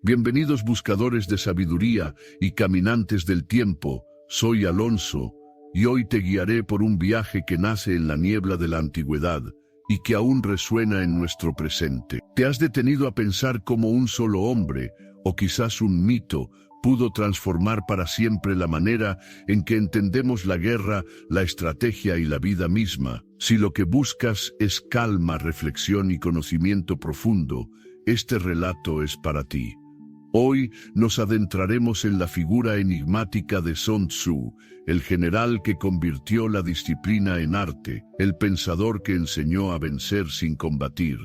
Bienvenidos buscadores de sabiduría y caminantes del tiempo, soy Alonso, y hoy te guiaré por un viaje que nace en la niebla de la antigüedad y que aún resuena en nuestro presente. ¿Te has detenido a pensar cómo un solo hombre, o quizás un mito, pudo transformar para siempre la manera en que entendemos la guerra, la estrategia y la vida misma? Si lo que buscas es calma, reflexión y conocimiento profundo, este relato es para ti. Hoy nos adentraremos en la figura enigmática de Sun Tzu, el general que convirtió la disciplina en arte, el pensador que enseñó a vencer sin combatir,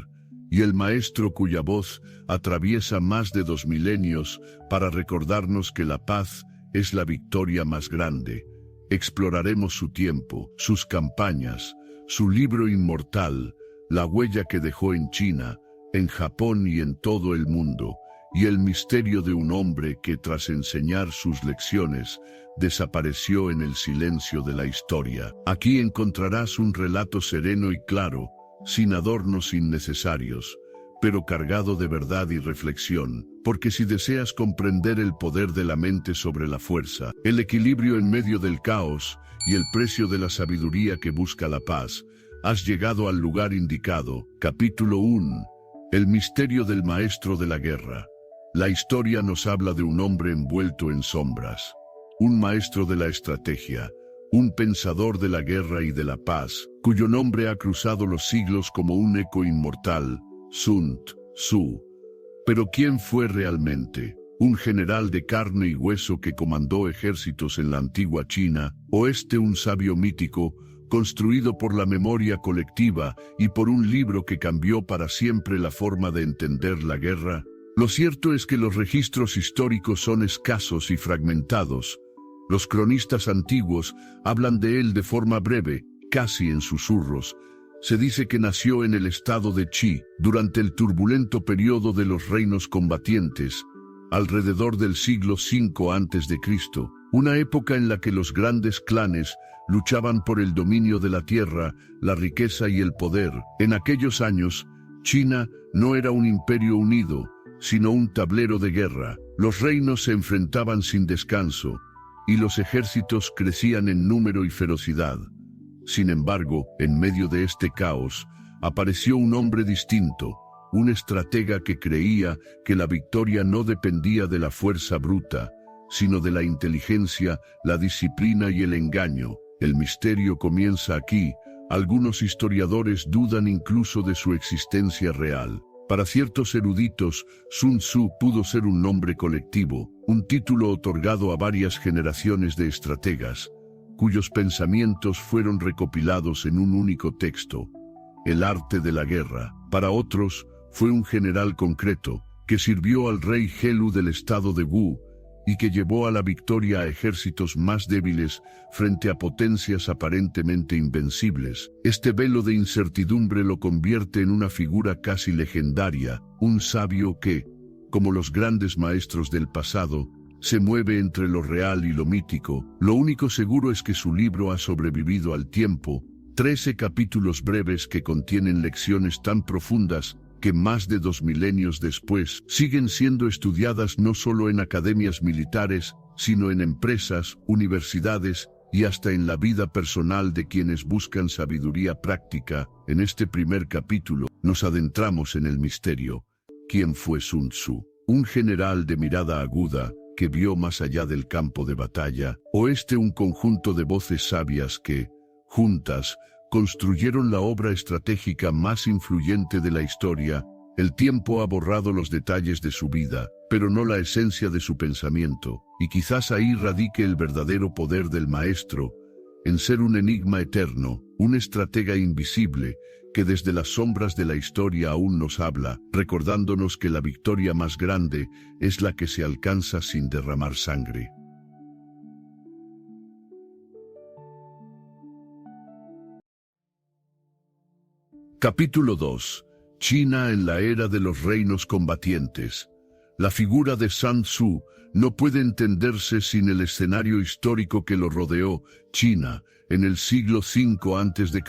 y el maestro cuya voz atraviesa más de 2 milenios para recordarnos que la paz es la victoria más grande. Exploraremos su tiempo, sus campañas, su libro inmortal, la huella que dejó en China, en Japón y en todo el mundo, y el misterio de un hombre que, tras enseñar sus lecciones, desapareció en el silencio de la historia. Aquí encontrarás un relato sereno y claro, sin adornos innecesarios, pero cargado de verdad y reflexión, porque si deseas comprender el poder de la mente sobre la fuerza, el equilibrio en medio del caos y el precio de la sabiduría que busca la paz, has llegado al lugar indicado. Capítulo 1. El misterio del maestro de la guerra. La historia nos habla de un hombre envuelto en sombras, un maestro de la estrategia, un pensador de la guerra y de la paz, cuyo nombre ha cruzado los siglos como un eco inmortal, Sun Tzu. Pero ¿quién fue realmente? ¿Un general de carne y hueso que comandó ejércitos en la antigua China, o un sabio mítico, construido por la memoria colectiva y por un libro que cambió para siempre la forma de entender la guerra? Lo cierto es que los registros históricos son escasos y fragmentados. Los cronistas antiguos hablan de él de forma breve, casi en susurros. Se dice que nació en el estado de Qi, durante el turbulento periodo de los reinos combatientes, alrededor del siglo V a.C., una época en la que los grandes clanes luchaban por el dominio de la tierra, la riqueza y el poder. En aquellos años, China no era un imperio unido, sino un tablero de guerra. Los reinos se enfrentaban sin descanso, y los ejércitos crecían en número y ferocidad. Sin embargo, en medio de este caos, apareció un hombre distinto, un estratega que creía que la victoria no dependía de la fuerza bruta, sino de la inteligencia, la disciplina y el engaño. El misterio comienza aquí. Algunos historiadores dudan incluso de su existencia real. Para ciertos eruditos, Sun Tzu pudo ser un nombre colectivo, un título otorgado a varias generaciones de estrategas, cuyos pensamientos fueron recopilados en un único texto, el arte de la guerra. Para otros, fue un general concreto, que sirvió al rey Helu del estado de Wu, y que llevó a la victoria a ejércitos más débiles frente a potencias aparentemente invencibles. Este velo de incertidumbre lo convierte en una figura casi legendaria, un sabio que, como los grandes maestros del pasado, se mueve entre lo real y lo mítico. Lo único seguro es que su libro ha sobrevivido al tiempo, 13 capítulos breves que contienen lecciones tan profundas que más de 2 milenios después siguen siendo estudiadas no solo en academias militares, sino en empresas, universidades y hasta en la vida personal de quienes buscan sabiduría práctica. En este primer capítulo, nos adentramos en el misterio. ¿Quién fue Sun Tzu? ¿Un general de mirada aguda que vio más allá del campo de batalla, o un conjunto de voces sabias que, juntas, construyeron la obra estratégica más influyente de la historia? El tiempo ha borrado los detalles de su vida, pero no la esencia de su pensamiento, y quizás ahí radique el verdadero poder del maestro, en ser un enigma eterno, un estratega invisible, que desde las sombras de la historia aún nos habla, recordándonos que la victoria más grande es la que se alcanza sin derramar sangre. Capítulo 2. China en la era de los reinos combatientes. La figura de Sun Tzu no puede entenderse sin el escenario histórico que lo rodeó. China, en el siglo V a.C.,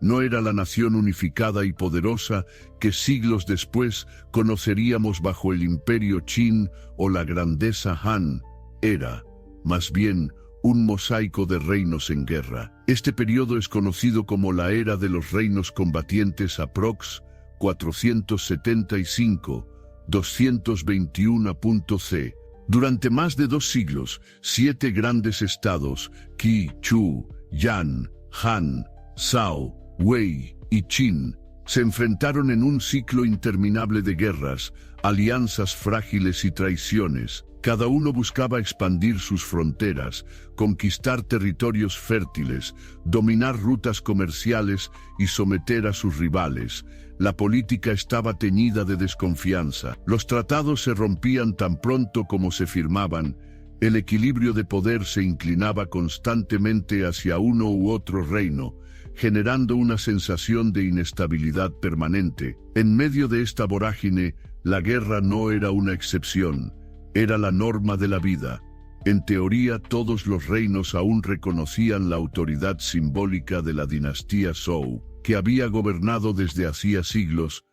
no era la nación unificada y poderosa que siglos después conoceríamos bajo el Imperio Qin o la grandeza Han. Era, más bien, un mosaico de reinos en guerra. Este periodo es conocido como la Era de los Reinos Combatientes aprox. 475-221 c. Durante más de 2 siglos, 7 grandes estados, Qi, Chu, Yan, Han, Zhao, Wei y Qin, se enfrentaron en un ciclo interminable de guerras, alianzas frágiles y traiciones. Cada uno buscaba expandir sus fronteras, conquistar territorios fértiles, dominar rutas comerciales y someter a sus rivales. La política estaba teñida de desconfianza. Los tratados se rompían tan pronto como se firmaban. El equilibrio de poder se inclinaba constantemente hacia uno u otro reino, generando una sensación de inestabilidad permanente. En medio de esta vorágine, la guerra no era una excepción. Era la norma de la vida. En teoría, todos los reinos aún reconocían la autoridad simbólica de la dinastía Zhou, que había gobernado desde hacía siglos,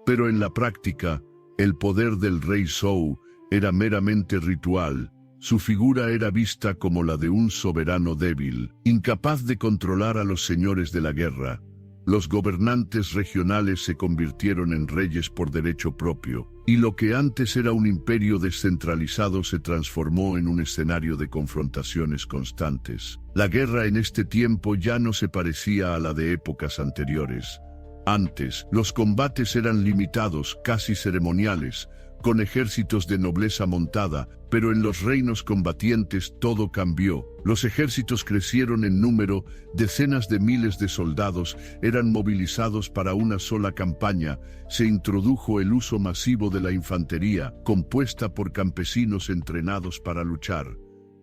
pero en la práctica, el poder del rey Zhou era meramente ritual. Su figura era vista como la de un soberano débil, incapaz de controlar a los señores de la guerra. Los gobernantes regionales se convirtieron en reyes por derecho propio, y lo que antes era un imperio descentralizado se transformó en un escenario de confrontaciones constantes. La guerra en este tiempo ya no se parecía a la de épocas anteriores. Antes, los combates eran limitados, casi ceremoniales, con ejércitos de nobleza montada, pero en los reinos combatientes todo cambió. Los ejércitos crecieron en número, decenas de miles de soldados eran movilizados para una sola campaña, se introdujo el uso masivo de la infantería, compuesta por campesinos entrenados para luchar.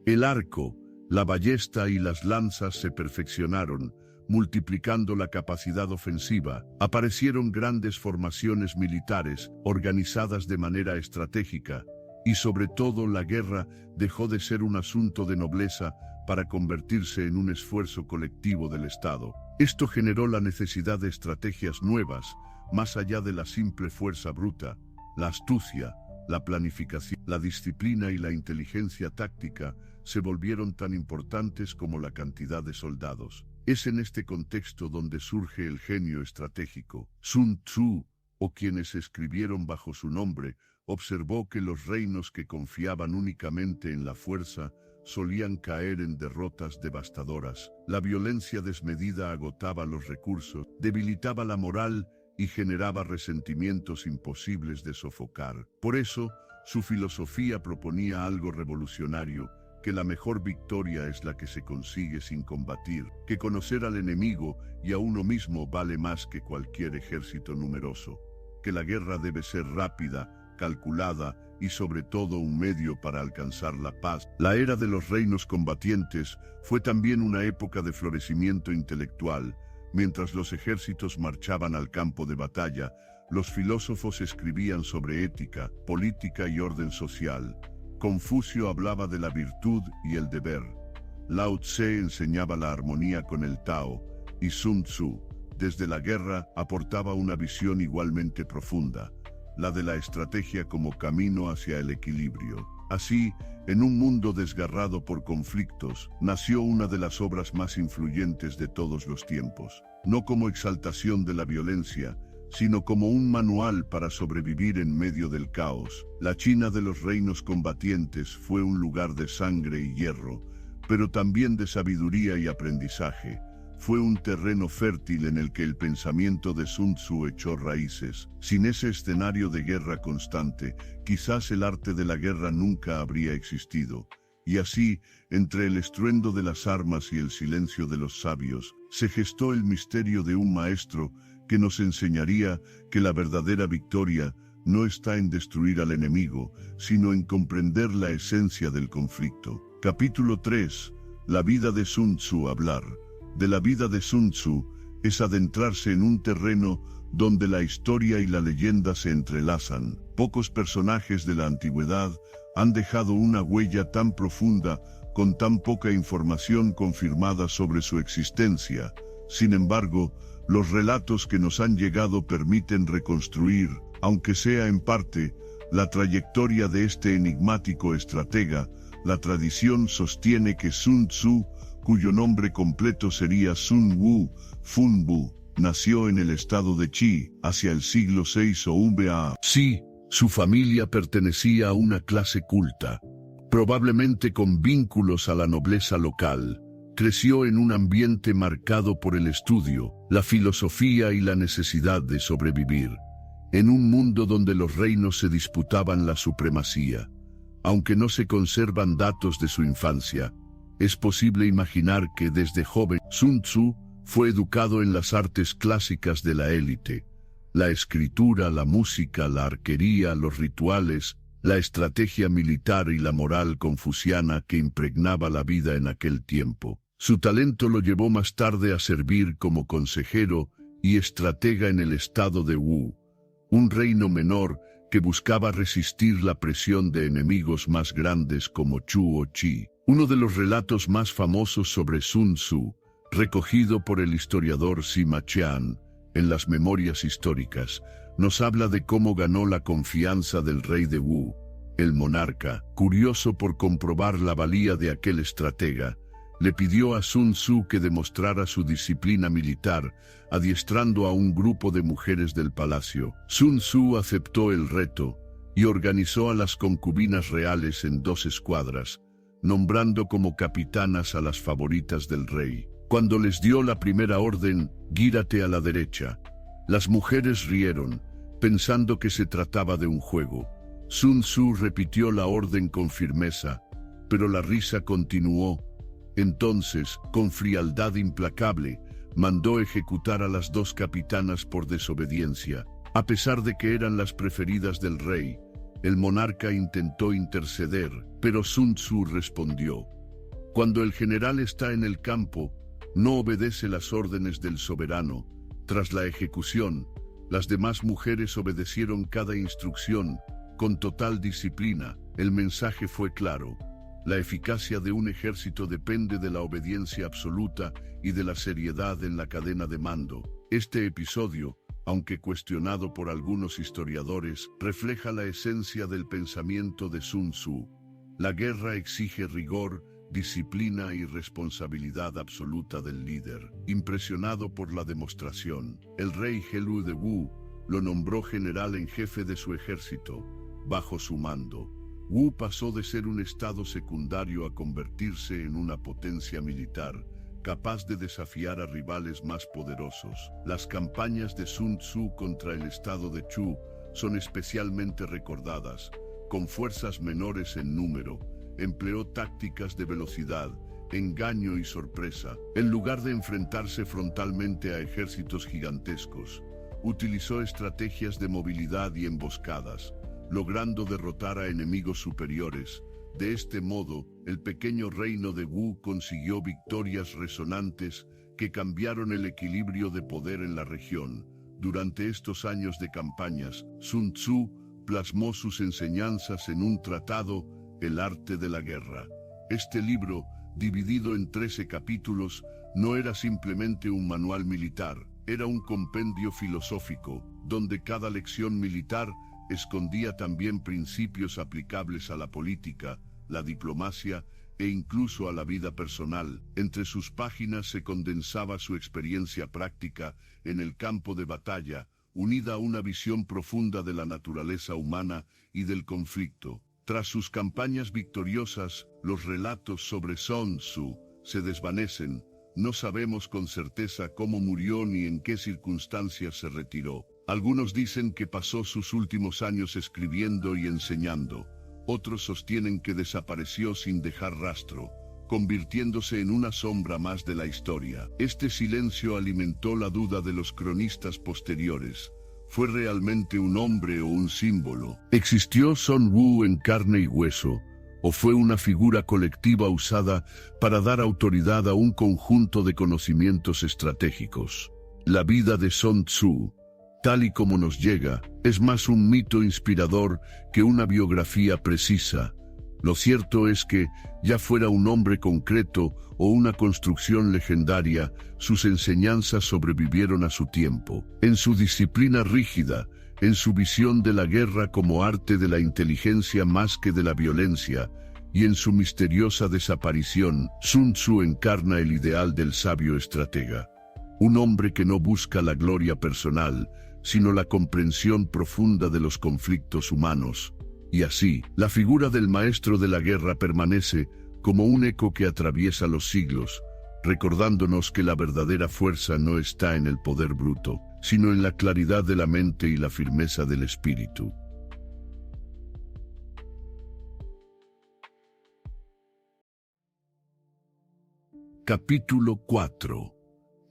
El arco, la ballesta y las lanzas se perfeccionaron, multiplicando la capacidad ofensiva. Aparecieron grandes formaciones militares, organizadas de manera estratégica, y sobre todo la guerra dejó de ser un asunto de nobleza para convertirse en un esfuerzo colectivo del Estado. Esto generó la necesidad de estrategias nuevas, más allá de la simple fuerza bruta. La astucia, la planificación, la disciplina y la inteligencia táctica se volvieron tan importantes como la cantidad de soldados. Es en este contexto donde surge el genio estratégico. Sun Tzu, o quienes escribieron bajo su nombre, observó que los reinos que confiaban únicamente en la fuerza solían caer en derrotas devastadoras. La violencia desmedida agotaba los recursos, debilitaba la moral y generaba resentimientos imposibles de sofocar. Por eso, su filosofía proponía algo revolucionario: que la mejor victoria es la que se consigue sin combatir, que conocer al enemigo y a uno mismo vale más que cualquier ejército numeroso, que la guerra debe ser rápida, calculada y sobre todo un medio para alcanzar la paz. La era de los reinos combatientes fue también una época de florecimiento intelectual. Mientras los ejércitos marchaban al campo de batalla, los filósofos escribían sobre ética, política y orden social. Confucio hablaba de la virtud y el deber. Lao Tse enseñaba la armonía con el Tao, y Sun Tzu, desde la guerra, aportaba una visión igualmente profunda, la de la estrategia como camino hacia el equilibrio. Así, en un mundo desgarrado por conflictos, nació una de las obras más influyentes de todos los tiempos, no como exaltación de la violencia, sino como un manual para sobrevivir en medio del caos. La China de los reinos combatientes fue un lugar de sangre y hierro, pero también de sabiduría y aprendizaje. Fue un terreno fértil en el que el pensamiento de Sun Tzu echó raíces. Sin ese escenario de guerra constante, quizás el arte de la guerra nunca habría existido. Y así, entre el estruendo de las armas y el silencio de los sabios, se gestó el misterio de un maestro que nos enseñaría que la verdadera victoria no está en destruir al enemigo, sino en comprender la esencia del conflicto. Capítulo 3. La vida de Sun Tzu. Hablar de la vida de Sun Tzu es adentrarse en un terreno donde la historia y la leyenda se entrelazan. Pocos personajes de la antigüedad han dejado una huella tan profunda con tan poca información confirmada sobre su existencia. Sin embargo, los relatos que nos han llegado permiten reconstruir, aunque sea en parte, la trayectoria de este enigmático estratega. La tradición sostiene que Sun Tzu, cuyo nombre completo sería Sun Wu Funbu, nació en el estado de Qi, hacia el siglo VI o VA. Sí, su familia pertenecía a una clase culta, probablemente con vínculos a la nobleza local. Creció en un ambiente marcado por el estudio, la filosofía y la necesidad de sobrevivir, en un mundo donde los reinos se disputaban la supremacía. Aunque no se conservan datos de su infancia, es posible imaginar que desde joven Sun Tzu fue educado en las artes clásicas de la élite: la escritura, la música, la arquería, los rituales, la estrategia militar y la moral confuciana que impregnaba la vida en aquel tiempo. Su talento lo llevó más tarde a servir como consejero y estratega en el estado de Wu, un reino menor que buscaba resistir la presión de enemigos más grandes como Chu o Qi. Uno de los relatos más famosos sobre Sun Tzu, recogido por el historiador Sima Qian en las Memorias Históricas, nos habla de cómo ganó la confianza del rey de Wu, el monarca. Curioso por comprobar la valía de aquel estratega, le pidió a Sun Tzu que demostrara su disciplina militar, adiestrando a un grupo de mujeres del palacio. Sun Tzu aceptó el reto y organizó a las concubinas reales en 2 escuadras, nombrando como capitanas a las favoritas del rey. Cuando les dio la primera orden, gírate a la derecha, las mujeres rieron, pensando que se trataba de un juego. Sun Tzu repitió la orden con firmeza, pero la risa continuó. Entonces, con frialdad implacable, mandó ejecutar a las 2 capitanas por desobediencia. A pesar de que eran las preferidas del rey, el monarca intentó interceder, pero Sun Tzu respondió: cuando el general está en el campo, no obedece las órdenes del soberano. Tras la ejecución, las demás mujeres obedecieron cada instrucción, con total disciplina. El mensaje fue claro: la eficacia de un ejército depende de la obediencia absoluta y de la seriedad en la cadena de mando. Este episodio, aunque cuestionado por algunos historiadores, refleja la esencia del pensamiento de Sun Tzu. La guerra exige rigor, disciplina y responsabilidad absoluta del líder. Impresionado por la demostración, el rey Helu de Wu lo nombró general en jefe de su ejército. Bajo su mando, Wu pasó de ser un estado secundario a convertirse en una potencia militar, capaz de desafiar a rivales más poderosos. Las campañas de Sun Tzu contra el estado de Chu son especialmente recordadas. Con fuerzas menores en número, empleó tácticas de velocidad, engaño y sorpresa. En lugar de enfrentarse frontalmente a ejércitos gigantescos, utilizó estrategias de movilidad y emboscadas, logrando derrotar a enemigos superiores. De este modo, el pequeño reino de Wu consiguió victorias resonantes que cambiaron el equilibrio de poder en la región. Durante estos años de campañas, Sun Tzu plasmó sus enseñanzas en un tratado, El arte de la guerra. Este libro, dividido en 13 capítulos, no era simplemente un manual militar, era un compendio filosófico, donde cada lección militar escondía también principios aplicables a la política, la diplomacia e incluso a la vida personal. Entre sus páginas se condensaba su experiencia práctica en el campo de batalla, unida a una visión profunda de la naturaleza humana y del conflicto. Tras sus campañas victoriosas, los relatos sobre Sun Tzu se desvanecen. No sabemos con certeza cómo murió ni en qué circunstancias se retiró. Algunos dicen que pasó sus últimos años escribiendo y enseñando. Otros sostienen que desapareció sin dejar rastro, convirtiéndose en una sombra más de la historia. Este silencio alimentó la duda de los cronistas posteriores. ¿Fue realmente un hombre o un símbolo? ¿Existió Sun Wu en carne y hueso? ¿O fue una figura colectiva usada para dar autoridad a un conjunto de conocimientos estratégicos? La vida de Sun Tzu, Tal y como nos llega, es más un mito inspirador que una biografía precisa. Lo cierto es que, ya fuera un hombre concreto o una construcción legendaria, sus enseñanzas sobrevivieron a su tiempo. En su disciplina rígida, en su visión de la guerra como arte de la inteligencia más que de la violencia, y en su misteriosa desaparición, Sun Tzu encarna el ideal del sabio estratega. Un hombre que no busca la gloria personal, sino la comprensión profunda de los conflictos humanos. Y así, la figura del maestro de la guerra permanece como un eco que atraviesa los siglos, recordándonos que la verdadera fuerza no está en el poder bruto, sino en la claridad de la mente y la firmeza del espíritu. Capítulo 4.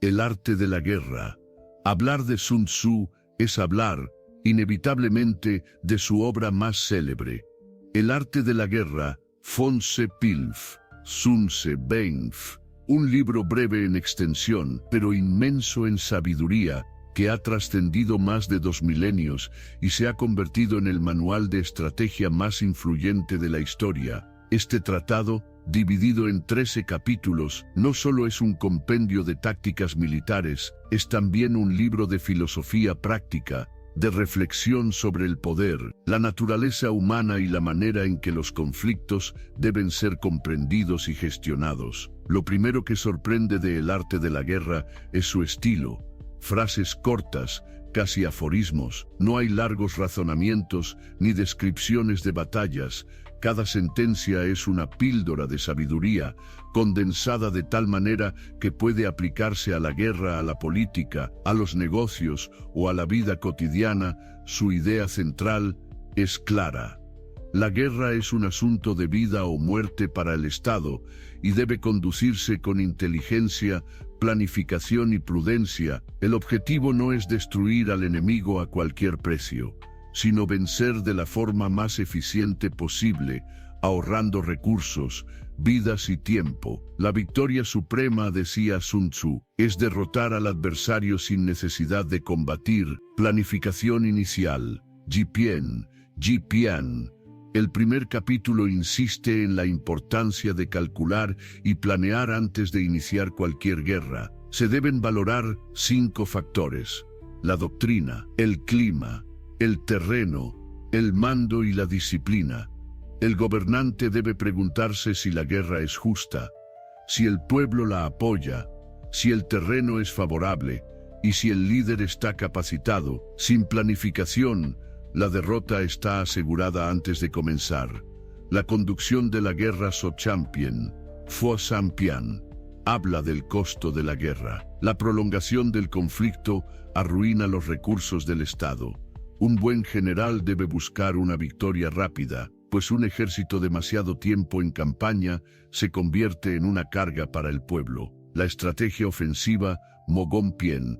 El arte de la guerra. Hablar de Sun Tzu es hablar, inevitablemente, de su obra más célebre. El arte de la guerra, von Seppilf, Sun Tzu Beinf, un libro breve en extensión, pero inmenso en sabiduría, que ha trascendido más de 2 milenios y se ha convertido en el manual de estrategia más influyente de la historia. Este tratado, dividido en 13 capítulos, no solo es un compendio de tácticas militares, es también un libro de filosofía práctica, de reflexión sobre el poder, la naturaleza humana y la manera en que los conflictos deben ser comprendidos y gestionados. Lo primero que sorprende de El arte de la guerra es su estilo. Frases cortas, casi aforismos, no hay largos razonamientos ni descripciones de batallas. Cada sentencia es una píldora de sabiduría, condensada de tal manera que puede aplicarse a la guerra, a la política, a los negocios o a la vida cotidiana. Su idea central es clara. La guerra es un asunto de vida o muerte para el Estado y debe conducirse con inteligencia, planificación y prudencia. El objetivo no es destruir al enemigo a cualquier precio, sino vencer de la forma más eficiente posible, ahorrando recursos, vidas y tiempo. La victoria suprema, decía Sun Tzu, es derrotar al adversario sin necesidad de combatir. Planificación inicial. Jipian. El primer capítulo insiste en la importancia de calcular y planear antes de iniciar cualquier guerra. Se deben valorar 5 factores: la doctrina, el clima, el terreno, el mando y la disciplina. El gobernante debe preguntarse si la guerra es justa, si el pueblo la apoya, si el terreno es favorable y si el líder está capacitado. Sin planificación, la derrota está asegurada antes de comenzar. La conducción de la guerra Sampian habla del costo de la guerra. La prolongación del conflicto arruina los recursos del Estado. Un buen general debe buscar una victoria rápida, pues un ejército demasiado tiempo en campaña se convierte en una carga para el pueblo. La estrategia ofensiva Mogongpian.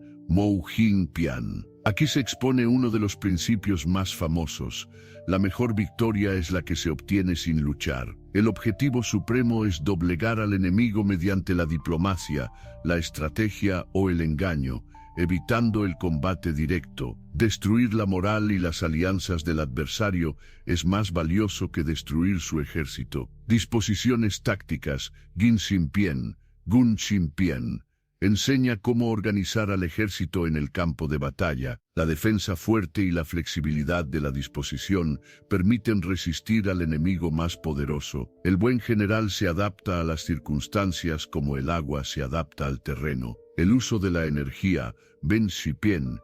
Aquí se expone uno de los principios más famosos: la mejor victoria es la que se obtiene sin luchar. El objetivo supremo es doblegar al enemigo mediante la diplomacia, la estrategia o el engaño, evitando el combate directo. Destruir la moral y las alianzas del adversario es más valioso que destruir su ejército. Disposiciones tácticas. Gun Xinpian enseña cómo organizar al ejército en el campo de batalla. La defensa fuerte y la flexibilidad de la disposición permiten resistir al enemigo más poderoso. El buen general se adapta a las circunstancias como el agua se adapta al terreno. El uso de la energía, Ben Shipien,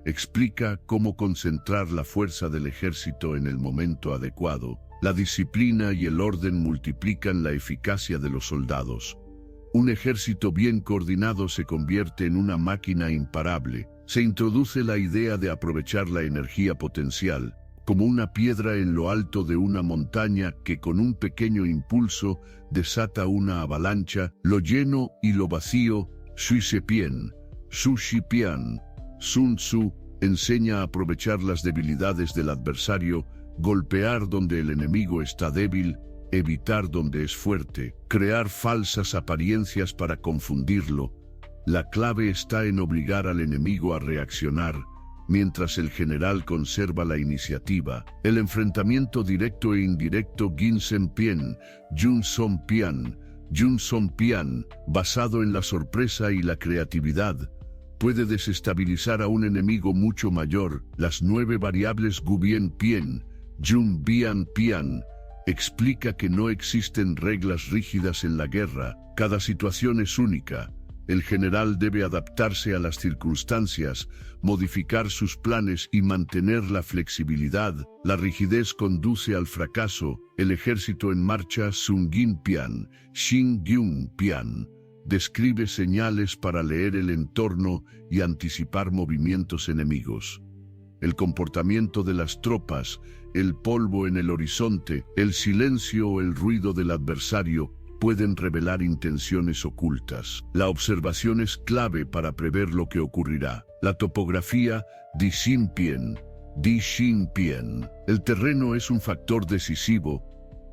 explica cómo concentrar la fuerza del ejército en el momento adecuado. La disciplina y el orden multiplican la eficacia de los soldados. Un ejército bien coordinado se convierte en una máquina imparable. Se introduce la idea de aprovechar la energía potencial, como una piedra en lo alto de una montaña que con un pequeño impulso desata una avalancha. Lo lleno y lo vacío. Xu Xipian. Sun Tzu enseña a aprovechar las debilidades del adversario, golpear donde el enemigo está débil, evitar donde es fuerte, crear falsas apariencias para confundirlo, La clave está en obligar al enemigo a reaccionar, mientras el general conserva la iniciativa. El enfrentamiento directo e indirecto Ginsen-Pien, Jun-Song-Pian, basado en la sorpresa y la creatividad, puede desestabilizar a un enemigo mucho mayor. Las 9 variables Gu-Bien-Pien, Jun-Bian-Pian, explica que no existen reglas rígidas en la guerra. Cada situación es única. El general debe adaptarse a las circunstancias, modificar sus planes y mantener la flexibilidad. La rigidez conduce al fracaso. El ejército en marcha Sung-Gin-Pian, Shin-Gyun-Pian, describe señales para leer el entorno y anticipar movimientos enemigos. El comportamiento de las tropas, el polvo en el horizonte, el silencio o el ruido del adversario pueden revelar intenciones ocultas. La observación es clave para prever lo que ocurrirá. La topografía Di-Xin-Pien. El terreno es un factor decisivo.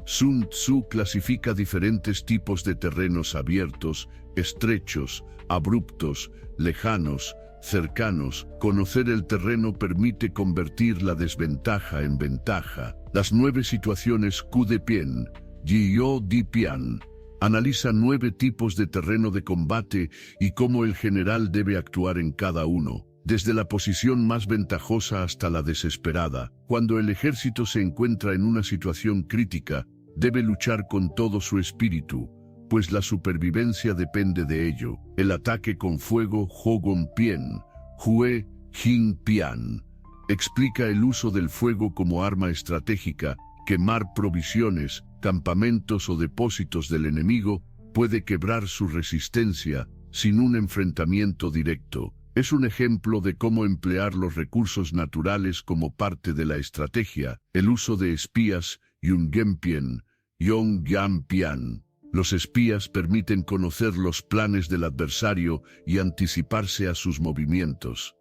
Sun Tzu clasifica diferentes tipos de terrenos: abiertos, estrechos, abruptos, lejanos, cercanos. Conocer el terreno permite convertir la desventaja en ventaja. Las 9 situaciones Q-de-Pien, Ji-Yo-Di-Pian, analiza 9 tipos de terreno de combate y cómo el general debe actuar en cada uno, desde la posición más ventajosa hasta la desesperada. Cuando el ejército se encuentra en una situación crítica, debe luchar con todo su espíritu, pues la supervivencia depende de ello. El ataque con fuego Ho-Gong-Pien, Hue-Jing-Pian, explica el uso del fuego como arma estratégica. Quemar provisiones, campamentos o depósitos del enemigo puede quebrar su resistencia sin un enfrentamiento directo. Es un ejemplo de cómo emplear los recursos naturales como parte de la estrategia. El uso de espías Yong-Gen-Pian. Los espías permiten conocer los planes del adversario y anticiparse a sus movimientos.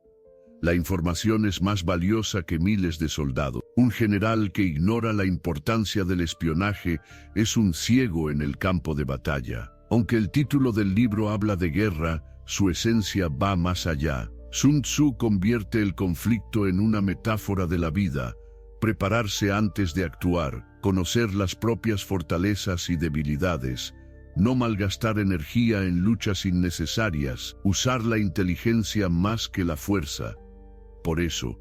La información es más valiosa que miles de soldados. Un general que ignora la importancia del espionaje es un ciego en el campo de batalla. Aunque el título del libro habla de guerra, su esencia va más allá. Sun Tzu convierte el conflicto en una metáfora de la vida. Prepararse antes de actuar, conocer las propias fortalezas y debilidades, no malgastar energía en luchas innecesarias, usar la inteligencia más que la fuerza. Por eso,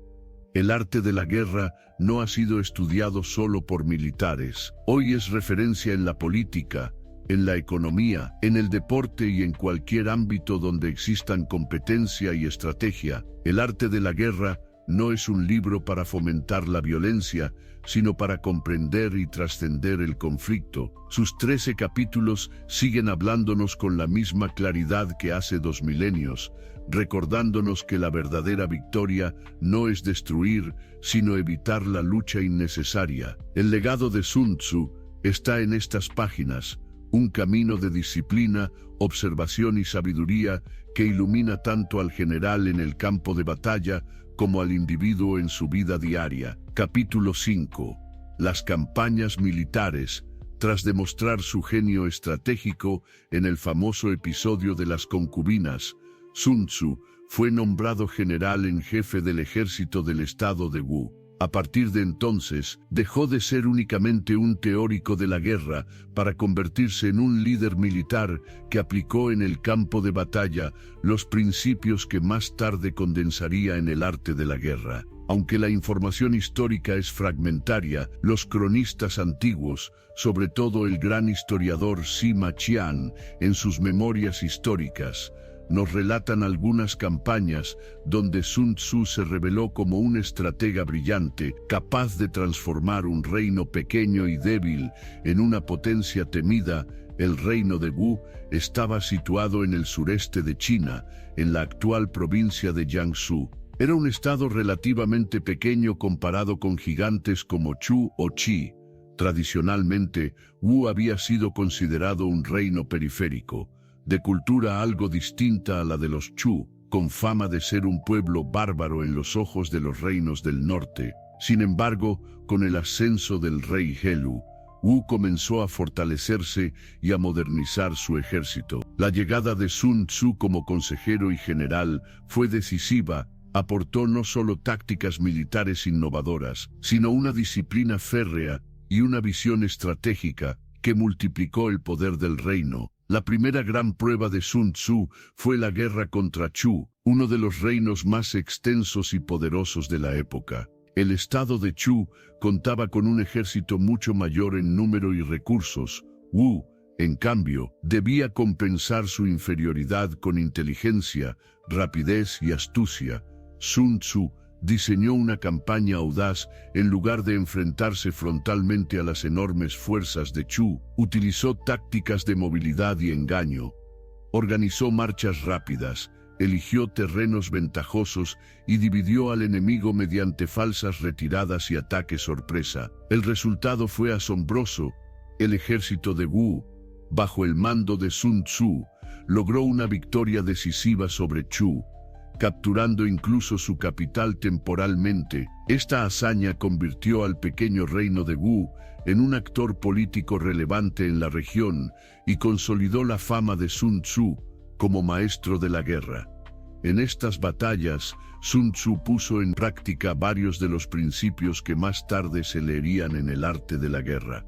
el arte de la guerra no ha sido estudiado solo por militares. Hoy es referencia en la política, en la economía, en el deporte y en cualquier ámbito donde existan competencia y estrategia. El arte de la guerra no es un libro para fomentar la violencia, sino para comprender y trascender el conflicto. Sus 13 capítulos siguen hablándonos con la misma claridad que hace 2 milenios, recordándonos que la verdadera victoria no es destruir, sino evitar la lucha innecesaria. El legado de Sun Tzu está en estas páginas, un camino de disciplina, observación y sabiduría que ilumina tanto al general en el campo de batalla como al individuo en su vida diaria. Capítulo 5. Las campañas militares. Tras demostrar su genio estratégico en el famoso episodio de las concubinas, Sun Tzu fue nombrado general en jefe del ejército del estado de Wu. A partir de entonces, dejó de ser únicamente un teórico de la guerra para convertirse en un líder militar que aplicó en el campo de batalla los principios que más tarde condensaría en el arte de la guerra. Aunque la información histórica es fragmentaria, los cronistas antiguos, sobre todo el gran historiador Sima Qian, en sus memorias históricas, nos relatan algunas campañas donde Sun Tzu se reveló como un estratega brillante, capaz de transformar un reino pequeño y débil en una potencia temida. El reino de Wu estaba situado en el sureste de China, en la actual provincia de Jiangsu. Era un estado relativamente pequeño comparado con gigantes como Chu o Qi. Tradicionalmente, Wu había sido considerado un reino periférico, de cultura algo distinta a la de los Chu, con fama de ser un pueblo bárbaro en los ojos de los reinos del norte. Sin embargo, con el ascenso del rey Helu, Wu comenzó a fortalecerse y a modernizar su ejército. La llegada de Sun Tzu como consejero y general fue decisiva. Aportó no solo tácticas militares innovadoras, sino una disciplina férrea y una visión estratégica que multiplicó el poder del reino. La primera gran prueba de Sun Tzu fue la guerra contra Chu, uno de los reinos más extensos y poderosos de la época. El estado de Chu contaba con un ejército mucho mayor en número y recursos. Wu, en cambio, debía compensar su inferioridad con inteligencia, rapidez y astucia. Sun Tzu diseñó una campaña audaz. En lugar de enfrentarse frontalmente a las enormes fuerzas de Chu, utilizó tácticas de movilidad y engaño. Organizó marchas rápidas, eligió terrenos ventajosos y dividió al enemigo mediante falsas retiradas y ataques sorpresa. El resultado fue asombroso. El ejército de Wu, bajo el mando de Sun Tzu, logró una victoria decisiva sobre Chu, capturando incluso su capital temporalmente. Esta hazaña convirtió al pequeño reino de Wu en un actor político relevante en la región y consolidó la fama de Sun Tzu como maestro de la guerra. En estas batallas, Sun Tzu puso en práctica varios de los principios que más tarde se leerían en el arte de la guerra.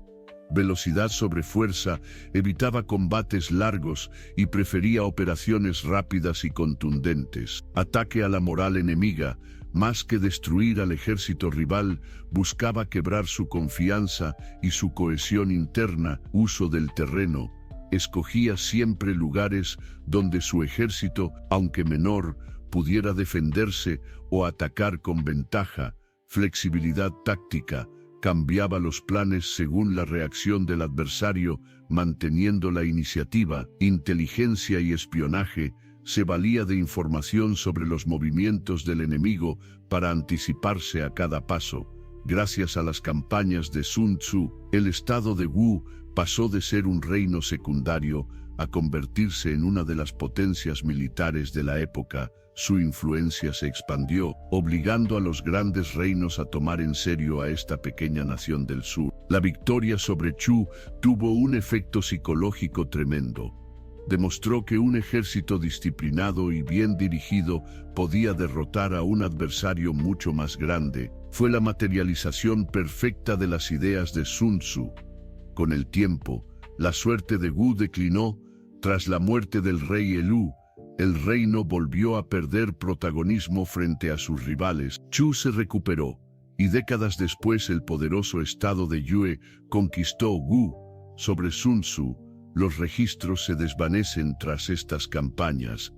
Velocidad sobre fuerza, evitaba combates largos y prefería operaciones rápidas y contundentes. Ataque a la moral enemiga, más que destruir al ejército rival, buscaba quebrar su confianza y su cohesión interna. Uso del terreno, escogía siempre lugares donde su ejército, aunque menor, pudiera defenderse o atacar con ventaja. Flexibilidad táctica, cambiaba los planes según la reacción del adversario, manteniendo la iniciativa. Inteligencia y espionaje, se valía de información sobre los movimientos del enemigo para anticiparse a cada paso. Gracias a las campañas de Sun Tzu, el estado de Wu pasó de ser un reino secundario a convertirse en una de las potencias militares de la época. Su influencia se expandió, obligando a los grandes reinos a tomar en serio a esta pequeña nación del sur. La victoria sobre Chu tuvo un efecto psicológico tremendo. Demostró que un ejército disciplinado y bien dirigido podía derrotar a un adversario mucho más grande. Fue la materialización perfecta de las ideas de Sun Tzu. Con el tiempo, la suerte de Wu declinó. Tras la muerte del rey Elú, el reino volvió a perder protagonismo frente a sus rivales. Chu se recuperó, y décadas después el poderoso estado de Yue conquistó Wu. Sobre Sun Tzu, los registros se desvanecen tras estas campañas.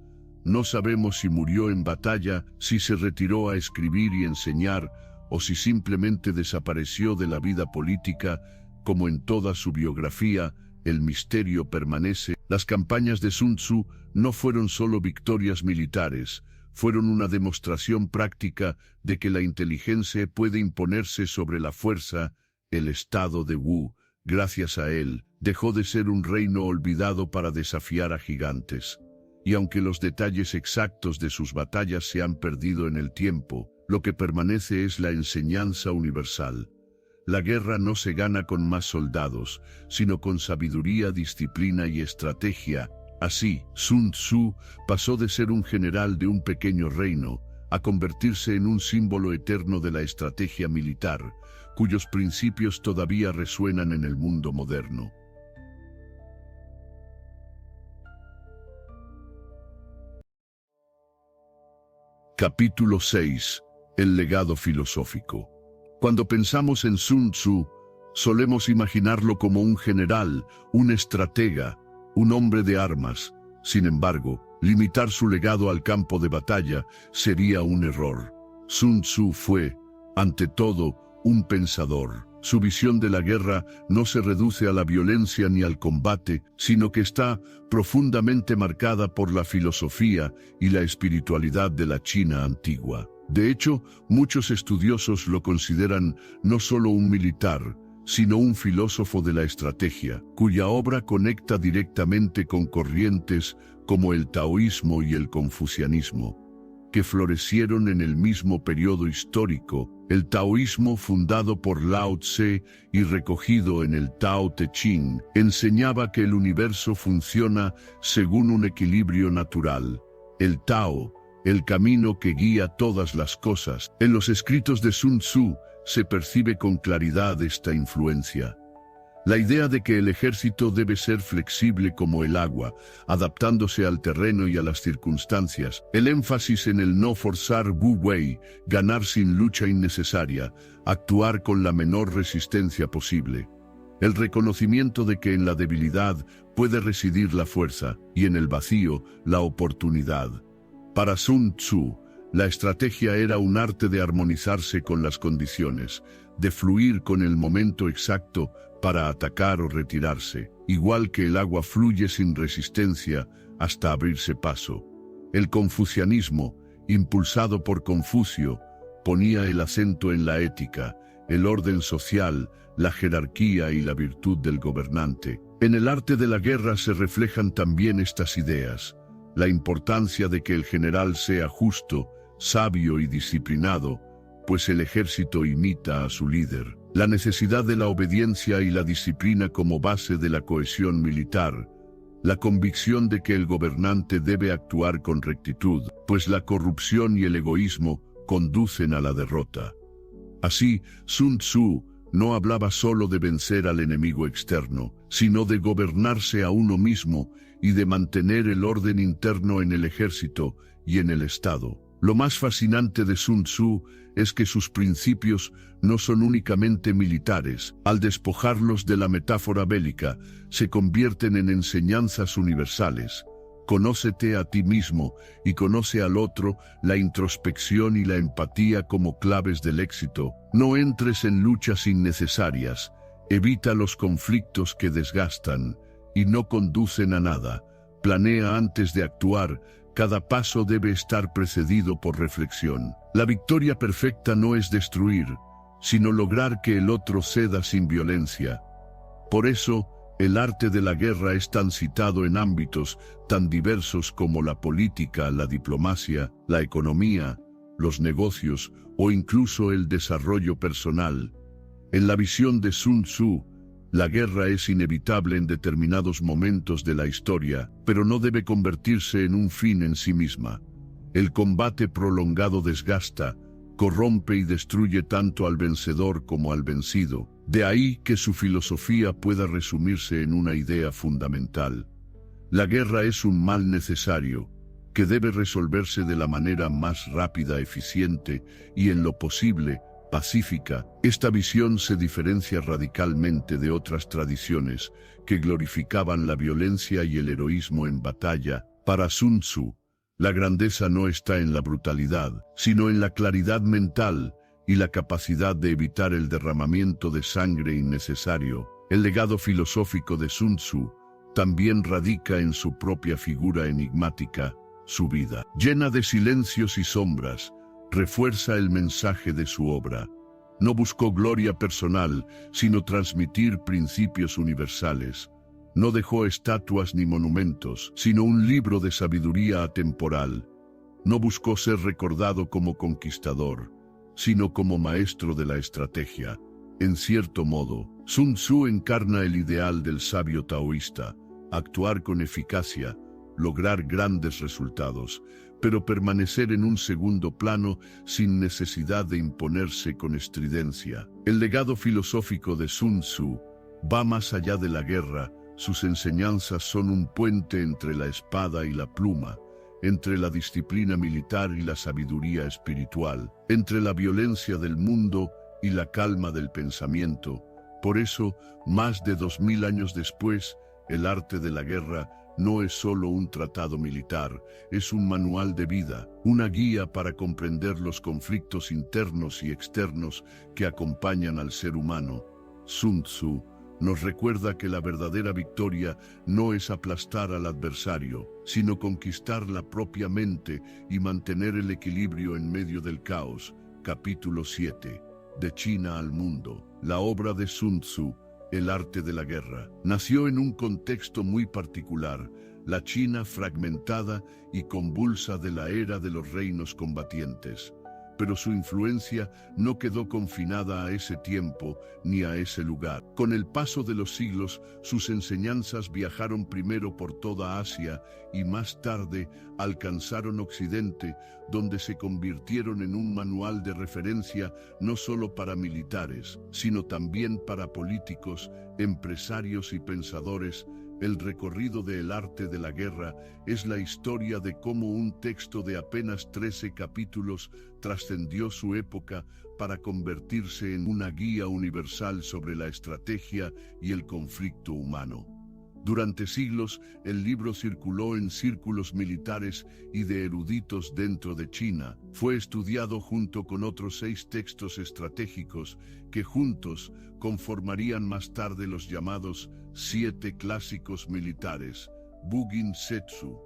No sabemos si murió en batalla, si se retiró a escribir y enseñar, o si simplemente desapareció de la vida política. Como en toda su biografía, el misterio permanece. Las campañas de Sun Tzu no fueron solo victorias militares, fueron una demostración práctica de que la inteligencia puede imponerse sobre la fuerza. El estado de Wu, gracias a él, dejó de ser un reino olvidado para desafiar a gigantes. Y aunque los detalles exactos de sus batallas se han perdido en el tiempo, lo que permanece es la enseñanza universal. La guerra no se gana con más soldados, sino con sabiduría, disciplina y estrategia. Así, Sun Tzu pasó de ser un general de un pequeño reino a convertirse en un símbolo eterno de la estrategia militar, cuyos principios todavía resuenan en el mundo moderno. Capítulo 6. El legado filosófico. Cuando pensamos en Sun Tzu, solemos imaginarlo como un general, un estratega, un hombre de armas. Sin embargo, limitar su legado al campo de batalla sería un error. Sun Tzu fue, ante todo, un pensador. Su visión de la guerra no se reduce a la violencia ni al combate, sino que está profundamente marcada por la filosofía y la espiritualidad de la China antigua. De hecho, muchos estudiosos lo consideran no solo un militar, sino un filósofo de la estrategia, cuya obra conecta directamente con corrientes como el taoísmo y el confucianismo. que florecieron en el mismo periodo histórico. El taoísmo, fundado por Lao Tse y recogido en el Tao Te Ching, enseñaba que el universo funciona según un equilibrio natural. El Tao, el camino que guía todas las cosas. En los escritos de Sun Tzu se percibe con claridad esta influencia. La idea de que el ejército debe ser flexible como el agua, adaptándose al terreno y a las circunstancias. El énfasis en el no forzar Wu Wei, ganar sin lucha innecesaria, actuar con la menor resistencia posible. El reconocimiento de que en la debilidad puede residir la fuerza y en el vacío la oportunidad. Para Sun Tzu, la estrategia era un arte de armonizarse con las condiciones, de fluir con el momento exacto para atacar o retirarse, igual que el agua fluye sin resistencia hasta abrirse paso. El confucianismo, impulsado por Confucio, ponía el acento en la ética, el orden social, la jerarquía y la virtud del gobernante. En el arte de la guerra se reflejan también estas ideas: la importancia de que el general sea justo, sabio y disciplinado, pues el ejército imita a su líder. La necesidad de la obediencia y la disciplina como base de la cohesión militar. La convicción de que el gobernante debe actuar con rectitud, pues la corrupción y el egoísmo conducen a la derrota. Así, Sun Tzu no hablaba solo de vencer al enemigo externo, sino de gobernarse a uno mismo y de mantener el orden interno en el ejército y en el Estado. Lo más fascinante de Sun Tzu es que sus principios no son únicamente militares. Al despojarlos de la metáfora bélica, se convierten en enseñanzas universales. Conócete a ti mismo y conoce al otro, la introspección y la empatía como claves del éxito. No entres en luchas innecesarias, evita los conflictos que desgastan y no conducen a nada. Planea antes de actuar. Cada paso debe estar precedido por reflexión. La victoria perfecta no es destruir, sino lograr que el otro ceda sin violencia. Por eso, el arte de la guerra es tan citado en ámbitos tan diversos como la política, la diplomacia, la economía, los negocios o incluso el desarrollo personal. En la visión de Sun Tzu, la guerra es inevitable en determinados momentos de la historia, pero no debe convertirse en un fin en sí misma. El combate prolongado desgasta, corrompe y destruye tanto al vencedor como al vencido. De ahí que su filosofía pueda resumirse en una idea fundamental. La guerra es un mal necesario, que debe resolverse de la manera más rápida, eficiente y, en lo posible, pacífica. Esta visión se diferencia radicalmente de otras tradiciones que glorificaban la violencia y el heroísmo en batalla. Para Sun Tzu, la grandeza no está en la brutalidad, sino en la claridad mental y la capacidad de evitar el derramamiento de sangre innecesario. El legado filosófico de Sun Tzu también radica en su propia figura enigmática. Su vida, llena de silencios y sombras, refuerza el mensaje de su obra. No buscó gloria personal, sino transmitir principios universales. No dejó estatuas ni monumentos, sino un libro de sabiduría atemporal. No buscó ser recordado como conquistador, sino como maestro de la estrategia. En cierto modo, Sun Tzu encarna el ideal del sabio taoísta: actuar con eficacia, lograr grandes resultados, pero permanecer en un segundo plano sin necesidad de imponerse con estridencia. El legado filosófico de Sun Tzu va más allá de la guerra. Sus enseñanzas son un puente entre la espada y la pluma, entre la disciplina militar y la sabiduría espiritual, entre la violencia del mundo y la calma del pensamiento. Por eso, más de 2000 años después, el arte de la guerra no es solo un tratado militar, es un manual de vida, una guía para comprender los conflictos internos y externos que acompañan al ser humano. Sun Tzu nos recuerda que la verdadera victoria no es aplastar al adversario, sino conquistar la propia mente y mantener el equilibrio en medio del caos. Capítulo 7. De China al mundo. La obra de Sun Tzu, El arte de la guerra, nació en un contexto muy particular, la China fragmentada y convulsa de la era de los reinos combatientes. Pero su influencia no quedó confinada a ese tiempo ni a ese lugar. Con el paso de los siglos, sus enseñanzas viajaron primero por toda Asia y más tarde alcanzaron Occidente, donde se convirtieron en un manual de referencia no solo para militares, sino también para políticos, empresarios y pensadores. El recorrido del arte de la guerra es la historia de cómo un texto de apenas 13 capítulos trascendió su época para convertirse en una guía universal sobre la estrategia y el conflicto humano. Durante siglos, el libro circuló en círculos militares y de eruditos dentro de China. Fue estudiado junto con otros 6 textos estratégicos que juntos conformarían más tarde los llamados 7 clásicos militares, Bugin Setsu.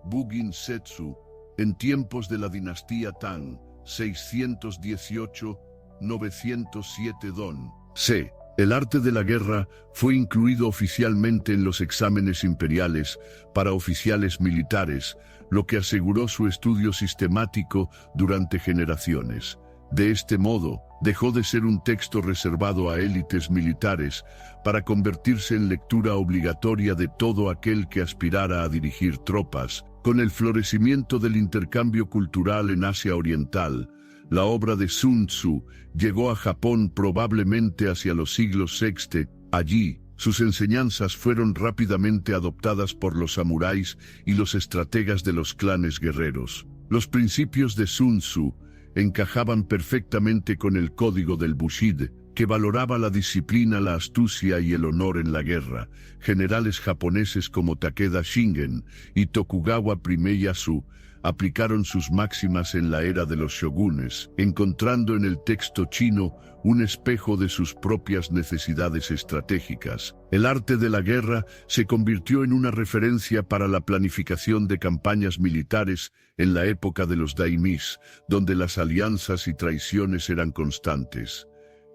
Bugin Setsu, en tiempos de la dinastía Tang, 618-907 Don. C. El arte de la guerra fue incluido oficialmente en los exámenes imperiales para oficiales militares, lo que aseguró su estudio sistemático durante generaciones. De este modo, dejó de ser un texto reservado a élites militares para convertirse en lectura obligatoria de todo aquel que aspirara a dirigir tropas. Con el florecimiento del intercambio cultural en Asia Oriental, la obra de Sun Tzu llegó a Japón probablemente hacia los siglos VI. Allí, sus enseñanzas fueron rápidamente adoptadas por los samuráis y los estrategas de los clanes guerreros. Los principios de Sun Tzu encajaban perfectamente con el código del Bushido, que valoraba la disciplina, la astucia y el honor en la guerra. Generales japoneses como Takeda Shingen y Tokugawa Ieyasu aplicaron sus máximas en la era de los shogunes, encontrando en el texto chino un espejo de sus propias necesidades estratégicas. El arte de la guerra se convirtió en una referencia para la planificación de campañas militares en la época de los daimis, donde las alianzas y traiciones eran constantes.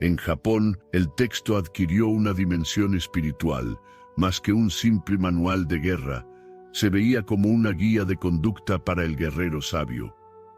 En Japón, el texto adquirió una dimensión espiritual, más que un simple manual de guerra. Se veía como una guía de conducta para el guerrero sabio.